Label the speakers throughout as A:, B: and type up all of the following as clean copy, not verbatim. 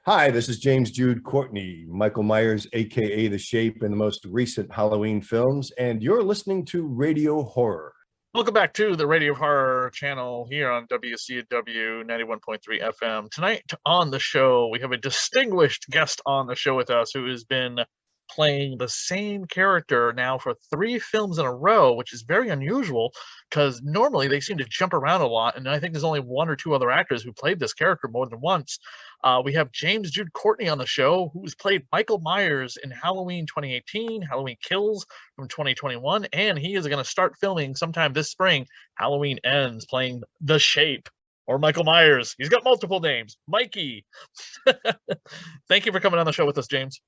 A: Hi, this is James Jude Courtney, Michael Myers, aka The Shape, in the most recent Halloween films, and you're listening to Radio Horror.
B: Welcome back to the Radio Horror channel here on WCW 91.3 FM. Tonight on the show, we have a distinguished guest on the show with us who has been playing the same character now for 3 films in a row, which is very unusual because normally they seem to jump around a lot, and I think there's only 1 or 2 other actors who played this character more than once. We have James Jude Courtney on the show, who's played Michael Myers in Halloween 2018, Halloween Kills from 2021, and he is going to start filming sometime this spring, Halloween Ends, playing The Shape, or Michael Myers. He's got multiple names. Mikey. Thank you for coming on the show with us, James.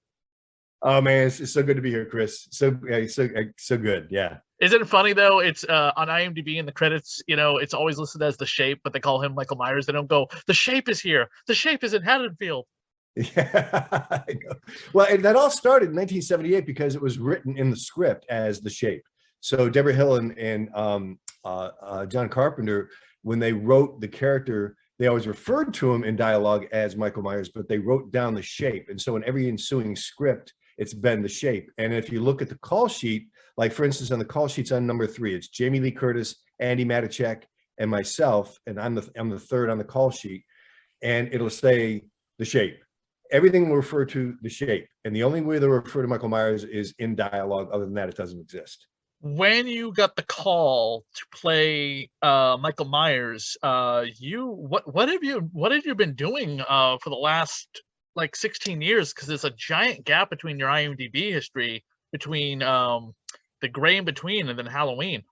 A: Oh man, it's so good to be here, Chris. So good. Yeah.
B: Isn't it funny though? It's on IMDb in the credits, it's always listed as The Shape, but they call him Michael Myers. They don't go, The Shape is here. The Shape is in Haddonfield.
A: Yeah. I know. Well, and that all started in 1978 because it was written in the script as The Shape. So Deborah Hill and John Carpenter, when they wrote the character, they always referred to him in dialogue as Michael Myers, but they wrote down The Shape. And so in every ensuing script, it's been The Shape. And if you look at the call sheet, like for instance, on the call sheets on number 3, it's Jamie Lee Curtis, Andy Matichak, and myself, and I'm the third on the call sheet, and it'll say The Shape. Everything will refer to The Shape, and the only way they refer to Michael Myers is in dialogue. Other than that, it doesn't exist.
B: When you got the call to play Michael Myers, what have you been doing for the last 16 years? Because there's a giant gap between your IMDb history between the Gray in Between and then Halloween.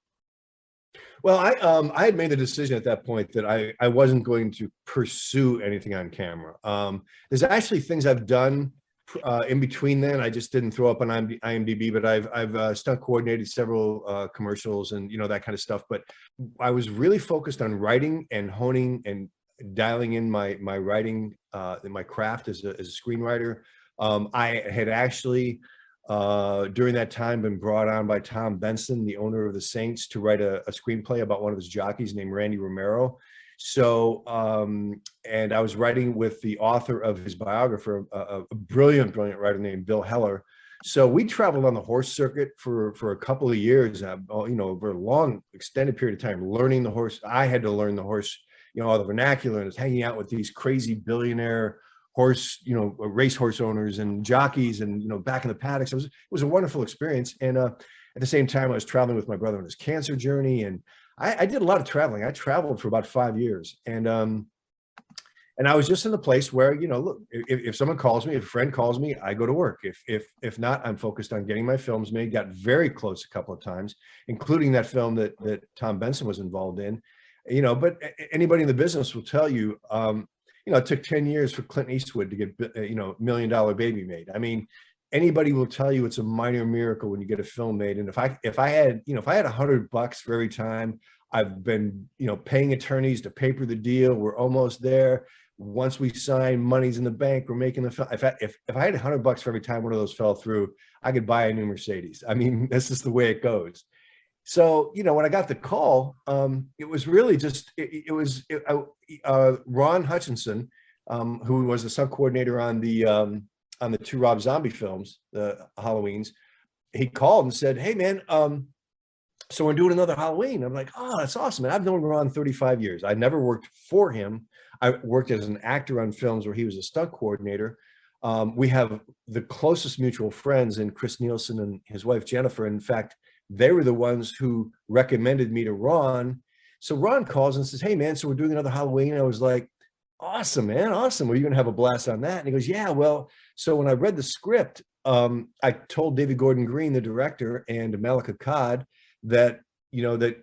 A: Well, I had made the decision at that point that I wasn't going to pursue anything on camera. There's actually things I've done in between then. I just didn't throw up on IMDb, but I've stunt coordinated several commercials and that kind of stuff. But I was really focused on writing and honing and dialing in my writing in my craft as a screenwriter. I had actually during that time been brought on by Tom Benson, the owner of the Saints, to write a screenplay about one of his jockeys named Randy Romero. So and I was writing with the author of his biographer, a brilliant writer named Bill Heller. So we traveled on the horse circuit for a couple of years, over a long extended period of time, learning the horse. I had to learn the horse, all the vernacular, and was hanging out with these crazy billionaire horse, racehorse owners and jockeys, and back in the paddocks. It was a wonderful experience. And at the same time, I was traveling with my brother on his cancer journey, and I did a lot of traveling. I traveled for about 5 years, and I was just in the place where, look, if someone calls me, if a friend calls me, I go to work. If not, I'm focused on getting my films made. Got very close a couple of times, including that film that Tom Benson was involved in. But anybody in the business will tell you, it took 10 years for Clint Eastwood to get, $1 Million Baby made. I mean, anybody will tell you it's a minor miracle when you get a film made. And if I had $100 for every time I've been, paying attorneys to paper the deal, we're almost there. Once we sign, money's in the bank, we're making the film. If I had $100 for every time one of those fell through, I could buy a new Mercedes. I mean, that's just the way it goes. So, when I got the call, it was really just, Ron Hutchinson, who was the stunt coordinator on the 2 Rob Zombie films, the Halloweens. He called and said, "Hey man, so we're doing another Halloween." I'm like, "Oh, that's awesome." And I've known Ron 35 years. I never worked for him. I worked as an actor on films where he was a stunt coordinator. We have the closest mutual friends in Chris Nielsen and his wife, Jennifer. In fact, they were the ones who recommended me to Ron. So Ron calls and says, "Hey man, so we're doing another Halloween." I was like, "Awesome, man, awesome. Well, you're gonna have a blast on that." And he goes, "Yeah, well," so when I read the script, I told David Gordon Green, the director, and Malika Cod that, that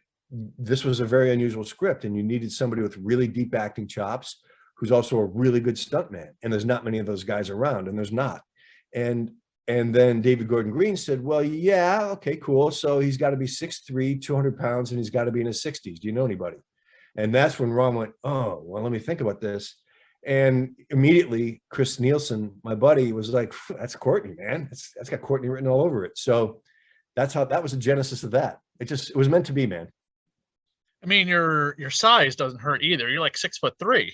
A: this was a very unusual script and you needed somebody with really deep acting chops who's also a really good stuntman. And there's not many of those guys around, and there's not. And then David Gordon Green said, "Well, yeah, okay, cool. So he's got to be 6'3", 200 pounds, and he's got to be in his 60s. Do you know anybody?" And that's when Ron went, "Oh, well, let me think about this." And immediately, Chris Nielsen, my buddy, was like, "That's Courtney, man. That's got Courtney written all over it." So that was the genesis of that. It was meant to be, man.
B: I mean, your size doesn't hurt either. You're like 6'3".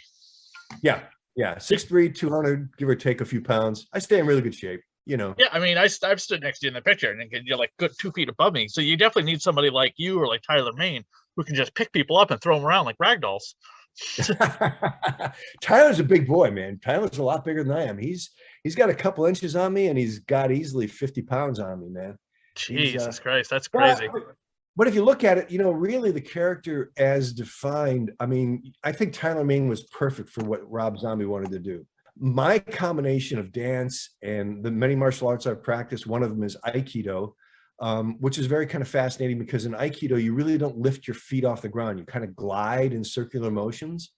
A: Yeah. Yeah, 6'3", 200, give or take a few pounds. I stay in really good shape, you know.
B: Yeah, I mean, I've stood next to you in the picture, and you're like good 2 feet above me. So you definitely need somebody like you or like Tyler Main who can just pick people up and throw them around like rag dolls.
A: Tyler's a big boy, man. Tyler's a lot bigger than I am. He's got a couple inches on me, and he's got easily 50 pounds on me, man. He's
B: Jesus Christ, that's
A: but
B: crazy.
A: but if you look at it, you know, really the character as defined, I mean, I think Tyler Mane was perfect for what Rob Zombie wanted to do. My combination of dance and the many martial arts I've practiced, one of them is Aikido, which is very kind of fascinating because in Aikido, you really don't lift your feet off the ground. You kind of glide in circular motions.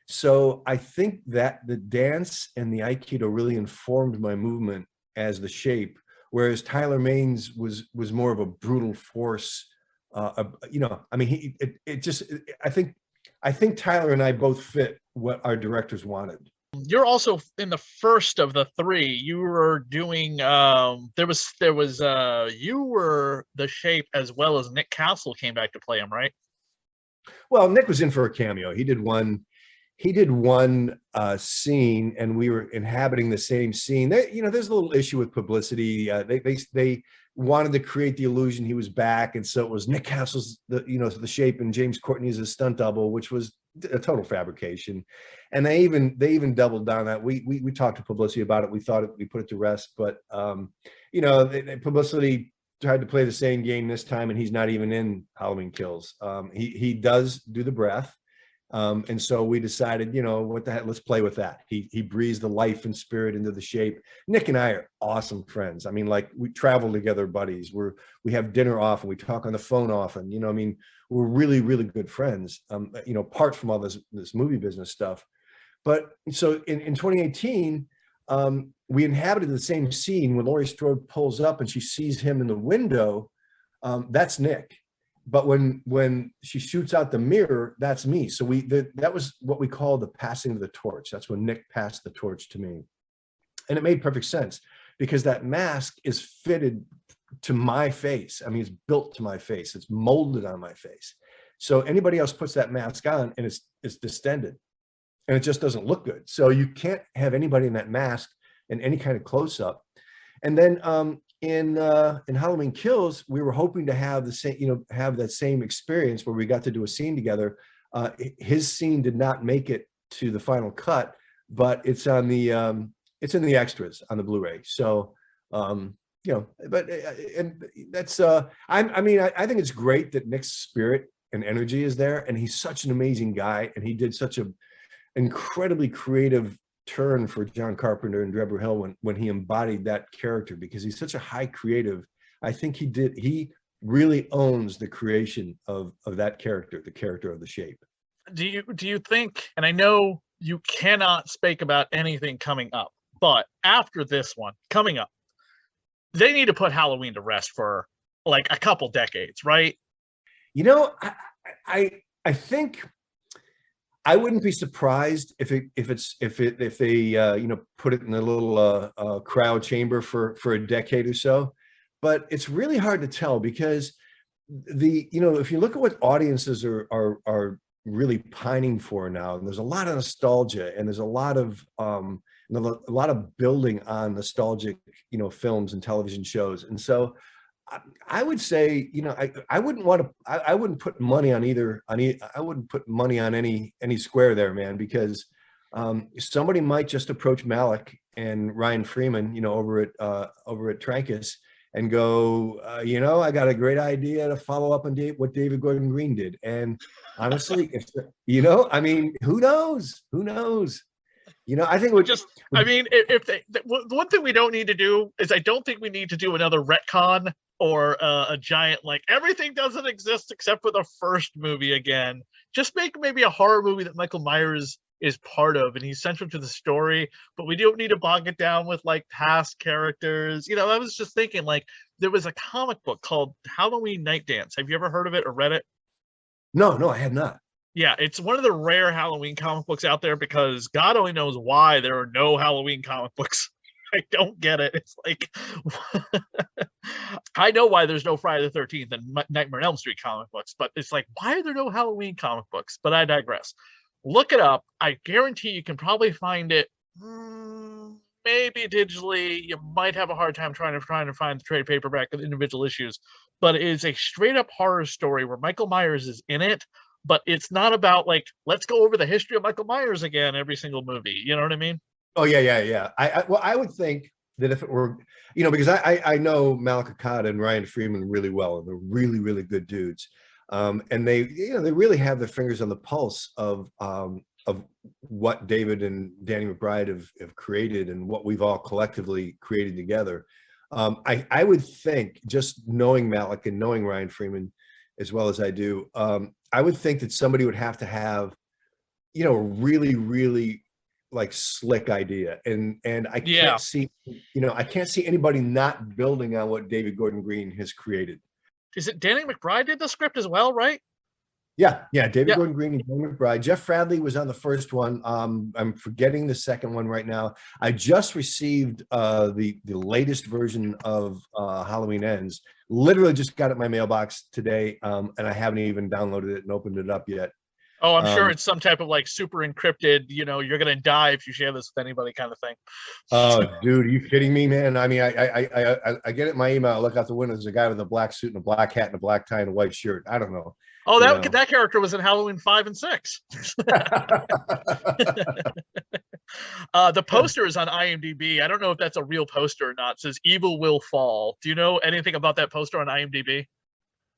A: So I think that the dance and the Aikido really informed my movement as the shape, whereas Tyler Mane's was more of a brutal force. You know, I mean, I think Tyler and I both fit what our directors wanted.
B: You're also in the first of the three. You were doing you were the shape as well as Nick Castle came back to play him, right?
A: Well, Nick was in for a cameo. He did one scene, and we were inhabiting the same scene. You know, there's a little issue with publicity. They wanted to create the illusion he was back, and so it was Nick Castle's the shape, and James Courtney is a stunt double, which was a total fabrication. And they even doubled down that. We talked to publicity about it. We thought we put it to rest, but you know, publicity tried to play the same game this time, and he's not even in Halloween Kills. He does do the breath. And so we decided, you know, what the heck, let's play with that. He breathes the life and spirit into the shape. Nick and I are awesome friends. I mean, like, we travel together, buddies. We have dinner often. We talk on the phone often. You know, I mean, we're really, really good friends. You know, apart from all this movie business stuff. But so in 2018, we inhabited the same scene when Laurie Strode pulls up and she sees him in the window. That's Nick. But when she shoots out the mirror, that's me. So that was what we call the passing of the torch. That's when Nick passed the torch to me. And it made perfect sense because that mask is fitted to my face. I mean, it's built to my face. It's molded on my face. So anybody else puts that mask on and it's distended and it just doesn't look good. So you can't have anybody in that mask in any kind of close up. And then in Halloween Kills, we were hoping to have the same, you know, have that same experience where we got to do a scene together. His scene did not make it to the final cut, but it's on the it's in the extras on the Blu-ray. So you know, but and that's I mean, I think it's great that Nick's spirit and energy is there, and he's such an amazing guy, and he did such a incredibly creative turn for John Carpenter and Deborah Hill when he embodied that character, because he's such a high creative. I think he really owns the creation of that character, the character of the shape.
B: Do you think, and I know you cannot speak about anything coming up, but after this one coming up, they need to put Halloween to rest for like a couple decades, right?
A: You know, I think I wouldn't be surprised if they you know, put it in a little crowd chamber for a decade or so, but it's really hard to tell because you know, if you look at what audiences are really pining for now, and there's a lot of nostalgia, and there's a lot of building on nostalgic, you know, films and television shows, and so I would say, you know, I wouldn't put money on I wouldn't put money on any square there, man, because somebody might just approach Malik and Ryan Freeman, you know, over at Trancas and go, you know, I got a great idea to follow up on what David Gordon Green did. And honestly, if you know, I mean, who knows? You know, I think
B: I mean, if the one thing we don't need to do is, I don't think we need to do another retcon or a giant, like, everything doesn't exist except for the first movie again. Just make maybe a horror movie that Michael Myers is part of and he's central to the story, but we don't need to bog it down with like past characters. You know, I was just thinking, like, there was a comic book called Halloween Night Dance. Have you ever heard of it or read it?
A: No, I have not.
B: Yeah, it's one of the rare Halloween comic books out there, because God only knows why there are no Halloween comic books. I don't get it. It's like, I know why there's no Friday the 13th and Nightmare on Elm Street comic books, but it's like, why are there no Halloween comic books? But I digress. Look it up. I guarantee you can probably find it. Maybe digitally, you might have a hard time trying to find the trade paperback of individual issues, but it is a straight up horror story where Michael Myers is in it, but it's not about like, let's go over the history of Michael Myers again every single movie. You know what I mean?
A: Oh yeah, yeah, yeah. Well, I would think that if it were, because I know Malek Akkad and Ryan Freeman really well, and they're really really good dudes, and they really have their fingers on the pulse of what David and Danny McBride have created and what we've all collectively created together. I would think, just knowing Malek and knowing Ryan Freeman as well as I do, I would think that somebody would have to have, really really like slick idea, and I
B: Yeah.
A: can't see, I can't see anybody not building on what David Gordon Green has created.
B: Is it Danny McBride did the script as well, right?
A: Yeah, David
B: Yeah.
A: Gordon Green and Danny McBride. Jeff Fradley was on the first one. I'm forgetting the second one right now. I just received the latest version of Halloween Ends. Literally just got it in my mailbox today, and I haven't even downloaded it and opened it up yet.
B: Oh, I'm sure it's some type of like super encrypted, you're gonna die if you share this with anybody kind of thing.
A: Oh, dude, are you kidding me, man? I mean, I get it in my email. I look out the window. There's a guy with a black suit and a black hat and a black tie and a white shirt. I don't know.
B: Oh, that character was in Halloween 5 and 6. The poster is on IMDb. I don't know if that's a real poster or not. It says "Evil Will Fall." Do you know anything about that poster on IMDb?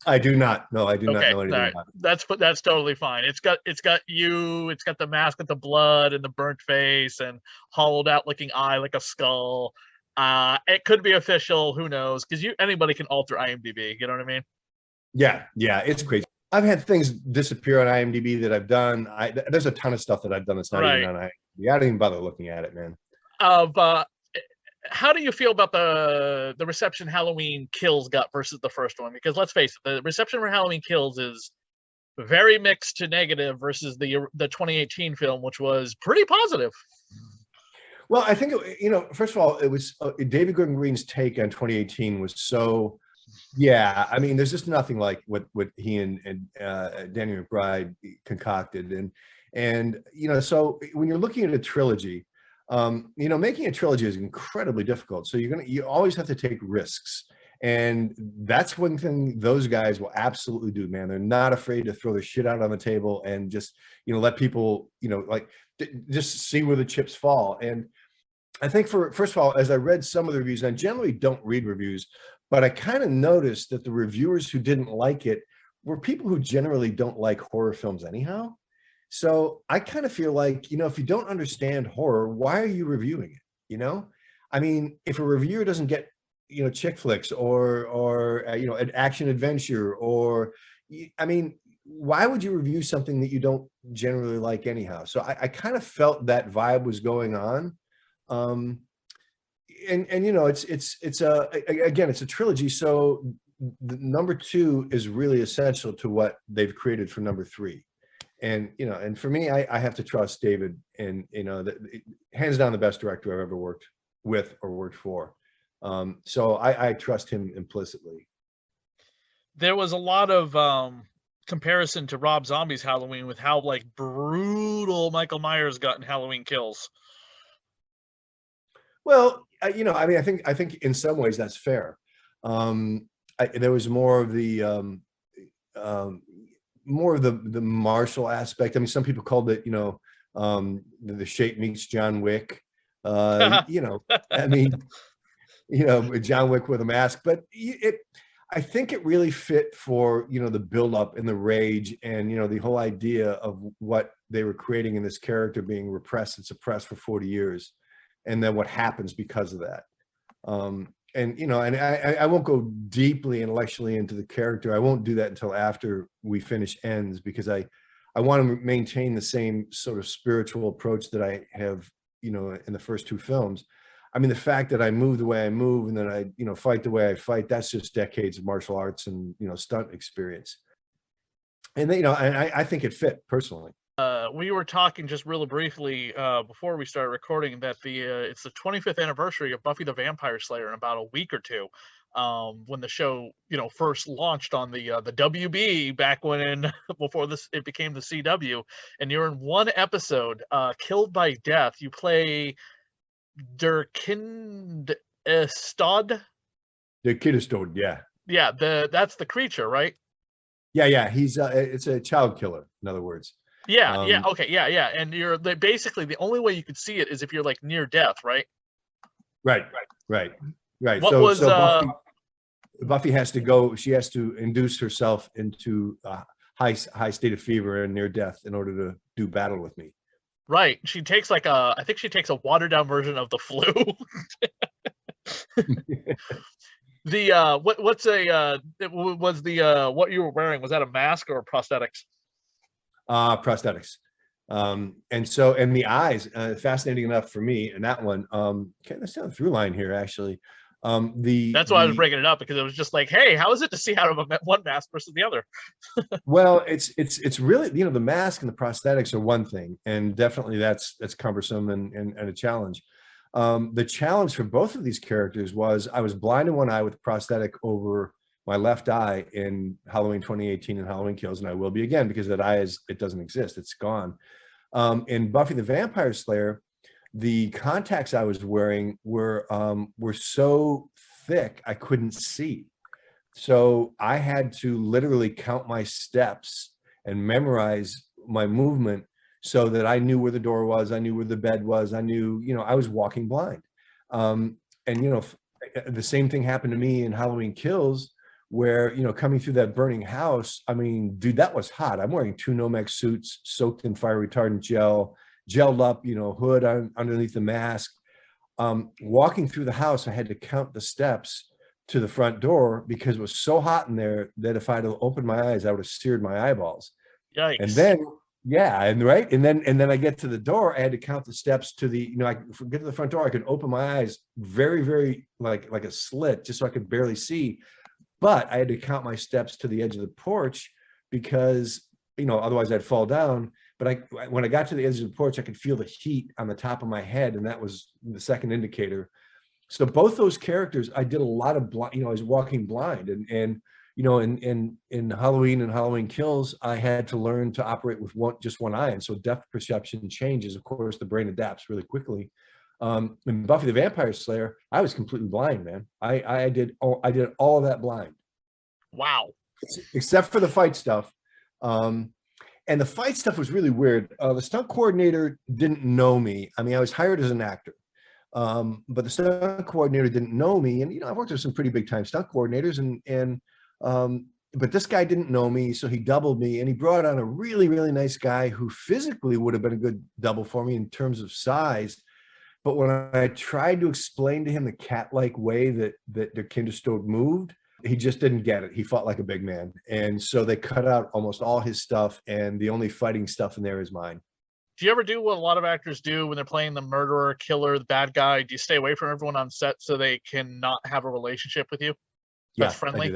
A: I do not. No, I do not know anything
B: right.
A: about it.
B: That's totally fine. It's got you. It's got the mask with the blood and the burnt face and hollowed out looking eye like a skull. It could be official. Who knows? Because anybody can alter IMDb. You know what I mean?
A: Yeah, it's crazy. I've had things disappear on IMDb that I've done. There's a ton of stuff that I've done that's not even on IMDb. I don't even bother looking at it, man.
B: How do you feel about the reception Halloween Kills got versus the first one? Because let's face it, the reception for Halloween Kills is very mixed to negative versus the 2018 film, which was pretty positive.
A: Well, I think, first of all, it was David Gordon Green's take on 2018 was so, yeah, I mean, there's just nothing like what he and Danny McBride concocted. And so when you're looking at a trilogy, making a trilogy is incredibly difficult. So you always have to take risks. And that's one thing those guys will absolutely do, man. They're not afraid to throw their shit out on the table and just, let people, just see where the chips fall. And I think first of all, as I read some of the reviews, and I generally don't read reviews, but I kind of noticed that the reviewers who didn't like it were people who generally don't like horror films anyhow. So I kind of feel like, if you don't understand horror, why are you reviewing it? I mean, if a reviewer doesn't get, chick flicks or an action adventure, or, I mean, why would you review something that you don't generally like anyhow? So I kind of felt that vibe was going on. And it's a trilogy. So the number 2 is really essential to what they've created for number 3. And, and for me, I have to trust David, and, hands down the best director I've ever worked with or worked for. So I trust him implicitly.
B: There was a lot of comparison to Rob Zombie's Halloween with how like brutal Michael Myers got in Halloween Kills.
A: Well, I mean, I think in some ways that's fair. There was more of the martial aspect. I mean, some people called it, the Shape meets John Wick. I mean, John Wick with a mask, but I think it really fit for, the buildup and the rage and, the whole idea of what they were creating in this character being repressed and suppressed for 40 years. And then what happens because of that. And I won't go deeply intellectually into the character. I won't do that until after we finish Ends, because I want to maintain the same sort of spiritual approach that I have, in the first 2 films. I mean, the fact that I move the way I move and then I, fight the way I fight, that's just decades of martial arts and, stunt experience. And, and I think it fit personally.
B: We were talking just really briefly before we started recording that it's the 25th anniversary of Buffy the Vampire Slayer in about a week or two. when the show, first launched on the WB back when before it became the CW, and you're in one episode, Killed by Death. You play Der Kind Stod.
A: The kid is told, yeah.
B: Yeah, that's the creature, right?
A: Yeah. He's it's a child killer, in other words.
B: Yeah, okay, yeah. And basically the only way you could see it is if you're like near death, right?
A: Right.
B: What was
A: Buffy has to go. She has to induce herself into a high state of fever and near death in order to do battle with me.
B: Right. She takes I think she takes a watered down version of the flu. What you were wearing, was that a mask or prosthetics?
A: Prosthetics. And the eyes, fascinating enough for me, and that one, okay, that's down the through line here, actually.
B: That's why I was bringing it up, because it was just like, hey, how is it to see out of one mask versus the other?
A: Well, it's really, the mask and the prosthetics are one thing, and definitely that's cumbersome and a challenge. The challenge for both of these characters was I was blind in one eye with a prosthetic over my left eye in Halloween 2018 and Halloween Kills, and I will be again, because that eye it doesn't exist, it's gone. In Buffy the Vampire Slayer, the contacts I was wearing were so thick I couldn't see. So I had to literally count my steps and memorize my movement so that I knew where the door was, I knew where the bed was, I knew, I was walking blind. And the same thing happened to me in Halloween Kills, where, coming through that burning house, I mean, dude, that was hot. I'm wearing 2 Nomex suits soaked in fire retardant gel, gelled up, hood underneath the mask. Walking through the house, I had to count the steps to the front door because it was so hot in there that if I'd have opened my eyes, I would have seared my eyeballs.
B: Yikes.
A: And then, and then I get to the door, I had to count the steps to the, I get to the front door, I could open my eyes very, very like a slit, just so I could barely see. But I had to count my steps to the edge of the porch because, otherwise I'd fall down. But when I got to the edge of the porch, I could feel the heat on the top of my head, and that was the second indicator. So both those characters, I did a lot of blind, I was walking blind, and in Halloween and Halloween Kills, I had to learn to operate with just one eye, and so depth perception changes. Of course, the brain adapts really quickly. In Buffy the Vampire Slayer, I was completely blind, man. I did all of that blind.
B: Wow.
A: Except for the fight stuff. And the fight stuff was really weird. The stunt coordinator didn't know me. I mean, I was hired as an actor, but the stunt coordinator didn't know me. And, I've worked with some pretty big time stunt coordinators, but this guy didn't know me. So he doubled me, and he brought on a really, really nice guy who physically would have been a good double for me in terms of size. But when I tried to explain to him the cat-like way that the Kinderstone moved, he just didn't get it. He fought like a big man. And so they cut out almost all his stuff, and the only fighting stuff in there is mine.
B: Do you ever do what a lot of actors do when they're playing the murderer, killer, the bad guy? Do you stay away from everyone on set so they can not have a relationship with you? That's friendly?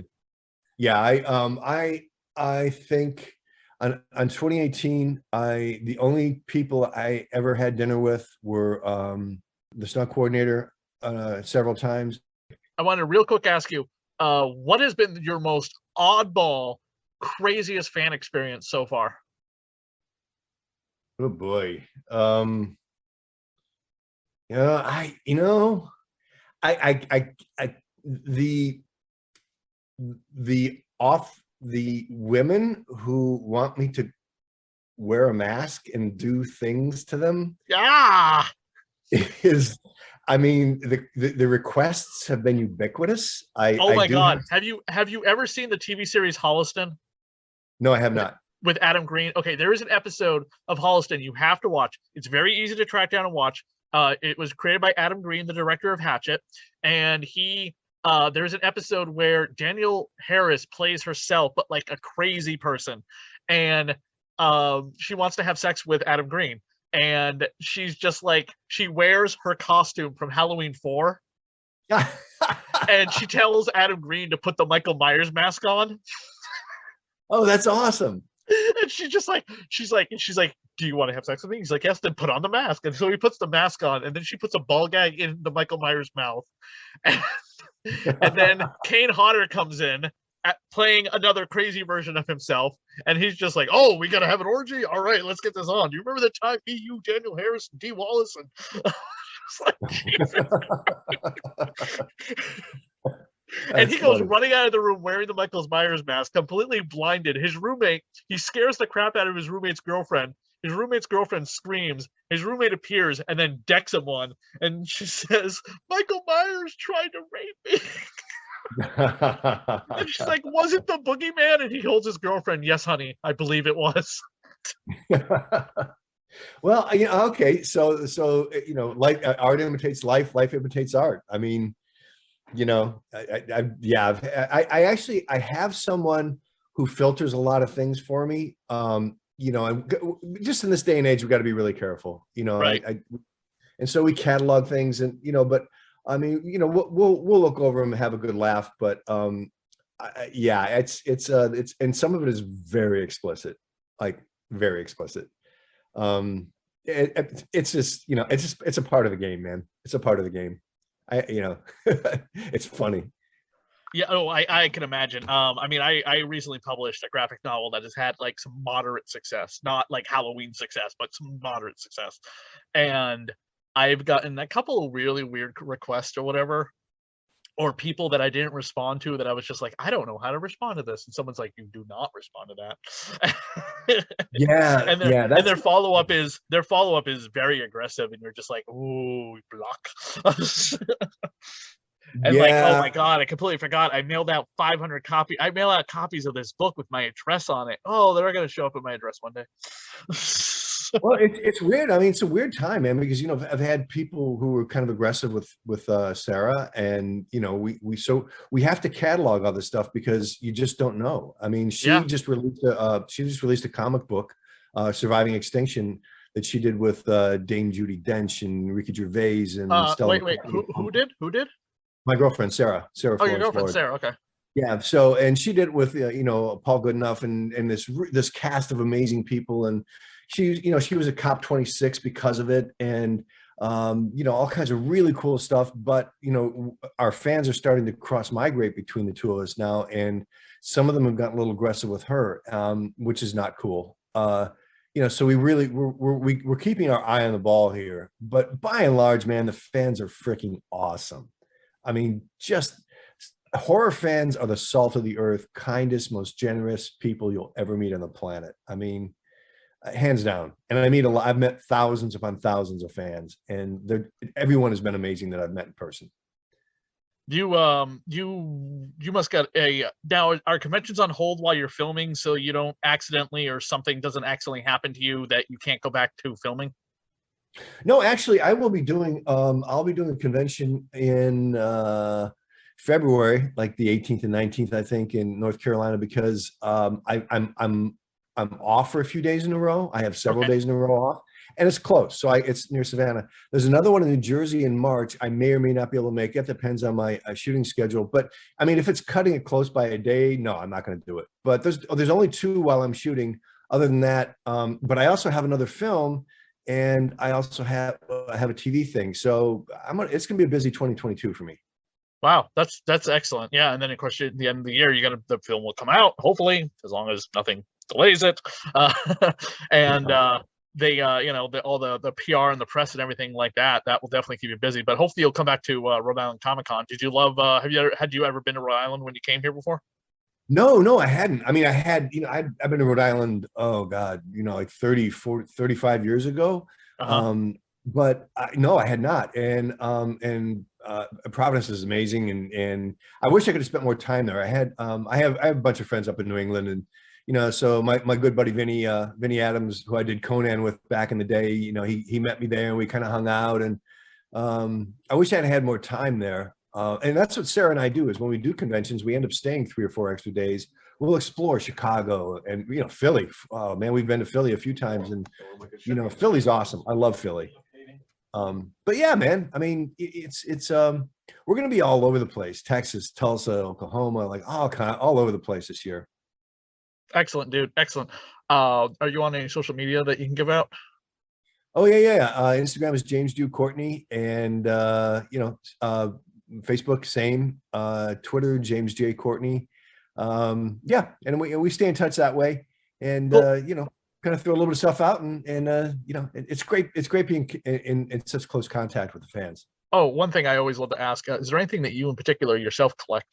A: I think on 2018, the only people I ever had dinner with were the stunt coordinator several times.
B: I want to real quick ask you, what has been your most oddball, craziest fan experience so far?
A: Oh boy. The women who want me to wear a mask and do things to them.
B: Yeah.
A: I mean, the requests have been ubiquitous.
B: Oh my God. Have you ever seen the TV series Holliston?
A: No, I have not.
B: With Adam Green. Okay, there is an episode of Holliston you have to watch. It's very easy to track down and watch. It was created by Adam Green, the director of Hatchet, and there's an episode where Danielle Harris plays herself, but like a crazy person, and she wants to have sex with Adam Green, and she's just like, she wears her costume from Halloween 4, and she tells Adam Green to put the Michael Myers mask on.
A: Oh, that's awesome.
B: And she's like, do you want to have sex with me? He's like, yes, then put on the mask. And so he puts the mask on, and then she puts a ball gag in the Michael Myers mouth. And And then Kane Hodder comes in playing another crazy version of himself, and he's just like, "Oh, we gotta have an orgy. All right, let's get this on. Do you remember the time me, you, Daniel Harris, and D. Wallace, and it's like, and he goes
A: funny.
B: running out of the room wearing the Michael Myers mask, completely blinded. His roommate, he scares the crap out of his roommate's girlfriend. His roommate's girlfriend screams. His roommate appears and then decks him one, and she says, "Michael Myers tried to rape me." And she's like, "Was it the boogeyman?" And he holds his girlfriend. "Yes, honey, I believe it was."
A: Well, okay, so like art imitates life, life imitates art. I mean, I actually I have someone who filters a lot of things for me. Just in this day and age, we got to be really careful.
B: Right.
A: And so we catalog things, and but I mean, we'll look over them and have a good laugh. But it's and some of it is very explicit, like very explicit. It's just it's a part of the game, man. It's a part of the game. It's funny.
B: Yeah, oh, I can imagine. I mean, I recently published a graphic novel that has had like some moderate success, not like Halloween success, but some moderate success. And I've gotten a couple of really weird requests or whatever, or people that I didn't respond to that I was just like, I don't know how to respond to this. And someone's like, "You do not respond to that."
A: Yeah,
B: and their follow-up is very aggressive, and you're just like, "Ooh, block." And like, oh my God, I completely forgot. I mailed out 500 copies. I mail out copies of this book with my address on it. Oh, they're going to show up at my address one day.
A: Well, it's weird. I mean, it's a weird time, man, because I've had people who were kind of aggressive with Sarah, and we have to catalog all this stuff because you just don't know. I mean, she just released a comic book, Surviving Extinction, that she did with Dame Judi Dench and Ricky Gervais and Stella.
B: Wait, who did?
A: My girlfriend, Sarah.
B: Oh, your girlfriend, Sarah. Okay.
A: Yeah. So, and she did it with, Paul Goodenough and this cast of amazing people. And she was a Cop 26 because of it. And, all kinds of really cool stuff. But, our fans are starting to cross migrate between the two of us now. And some of them have gotten a little aggressive with her, which is not cool. So we're keeping our eye on the ball here. But by and large, man, the fans are freaking awesome. I mean, just horror fans are the salt of the earth, kindest, most generous people you'll ever meet on the planet. I mean, hands down. And I've met thousands upon thousands of fans, and everyone has been amazing that I've met in person.
B: You must get now, are conventions on hold while you're filming so you don't accidentally, or something doesn't accidentally happen to you that you can't go back to filming?
A: No, actually, I will be doing. I'll be doing a convention in February, like the 18th and 19th, I think, in North Carolina, because I'm off for a few days in a row. I have several days in a row off, and it's close. So it's near Savannah. There's another one in New Jersey in March. I may or may not be able to make it. Depends on my shooting schedule. But I mean, if it's cutting it close by a day, no, I'm not going to do it. But there's only 2 while I'm shooting. Other than that, but I also have another film. And I also have a TV thing, so it's gonna be a busy 2022 for me.
B: Wow, that's excellent. Yeah, and then of course at the end of the year, the film will come out, hopefully, as long as nothing delays it. And they, all the PR and the press and everything like that will definitely keep you busy. But hopefully you'll come back to Rhode Island Comic Con. Did you love? Had you ever been to Rhode Island when you came here before?
A: No, I hadn't. I mean, I've been to Rhode Island, oh God, like 30, 40, 35 years ago. But no, I had not. And Providence is amazing. And I wish I could have spent more time there. I have a bunch of friends up in New England, and, so my good buddy, Vinny Adams, who I did Conan with back in the day, he met me there and we kind of hung out, and I wish I had more time there. And that's what Sarah and I do, is when we do conventions, we end up staying 3 or 4 extra days. We'll explore Chicago and, Philly. Oh man, we've been to Philly a few times, and, Philly's awesome. I love Philly. But yeah, man, I mean, we're going to be all over the place. Texas, Tulsa, Oklahoma, like all over the place this year.
B: Excellent, dude. Excellent. Are you on any social media that you can give out?
A: Oh yeah. Instagram is Jude Courtney, and Facebook, same. Twitter, James J. Courtney. Yeah, and we stay in touch that way. And
B: Cool.
A: you know, kind of throw a little bit of stuff out, and you know, it's great. It's great being in such close contact with the fans.
B: Oh, one thing I always love to ask: is there anything that you in particular yourself collect?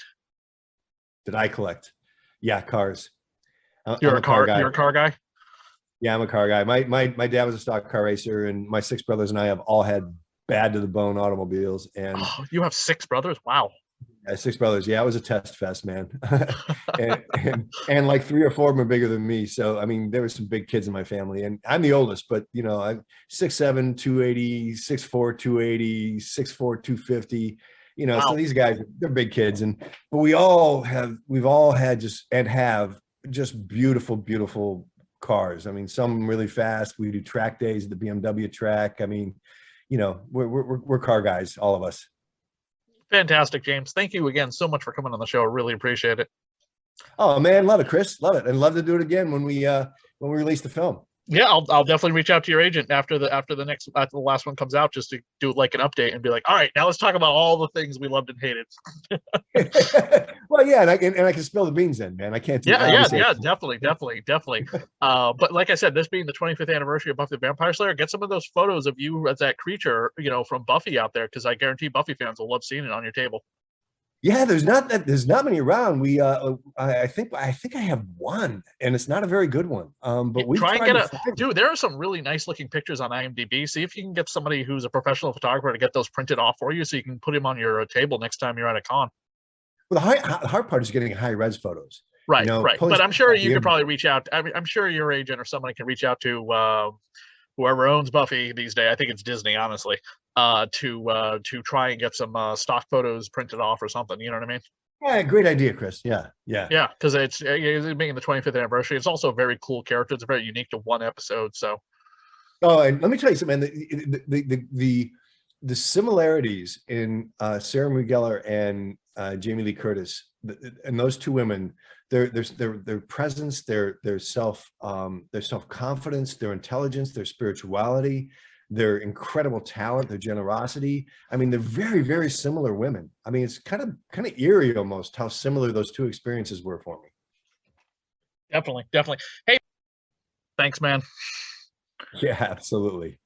A: That I collect. Yeah, cars.
B: You're
A: I'm
B: a
A: a car
B: car.
A: guy.
B: You're a car guy.
A: Yeah, I'm a car guy. My dad was a stock car racer, and my six brothers and I have all had bad to the bone automobiles. And
B: Oh, you have six brothers. Wow.
A: six brothers. Yeah, it was a test fest, man. and like three or four of them are bigger than me. So I mean, there were some big kids in my family, and I'm the oldest. But you know, I'm 6'7", 280, 6'4", 280, 6'4", 250. You know,
B: Wow.
A: so these guys, they're big kids, but we've all had just beautiful, beautiful cars. I mean, some really fast. We do track days at the BMW track. I mean, you know, we're car guys, all of us.
B: Fantastic, James. Thank you again so much for coming on the show. I really appreciate it.
A: Oh man, love it, Chris. Love it, and love to do it again when we release the film.
B: Yeah, I'll definitely reach out to your agent after the last one comes out, just to do like an update and be like, all right, now let's talk about all the things we loved and hated.
A: Well, yeah, and I can spill the beans then, man. I can't do
B: Yeah, definitely. But like I said, this being the 25th anniversary of Buffy the Vampire Slayer, get some of those photos of you as that creature, you know, from Buffy out there, because I guarantee Buffy fans will love seeing it on your table.
A: Yeah, there's not many around. I think I have one, and it's not a very good one. But we
B: try and get dude. There are some really nice looking pictures on IMDb. See if you can get somebody who's a professional photographer to get those printed off for you, so you can put them on your table next time you're at a con.
A: Well, the hard part is getting high res photos.
B: Right,
A: you know,
B: right. But I'm sure you could probably reach out. I'm sure your agent or somebody can reach out to whoever owns Buffy these days. I think it's Disney, honestly, to try and get some stock photos printed off or something. You know what I mean?
A: Yeah, great idea, Chris. Yeah.
B: Because it's making the 25th anniversary. It's also a very cool character. It's very unique to one episode. So.
A: Oh, and let me tell you something. The similarities in Sarah Migueler and Jamie Lee Curtis, and those two women, their presence, their self-confidence, their intelligence, their spirituality, their incredible talent, their generosity. I mean, they're very, very similar women. I mean, it's kind of eerie almost how similar those two experiences were for me.
B: Definitely. Hey, thanks, man.
A: Yeah, absolutely.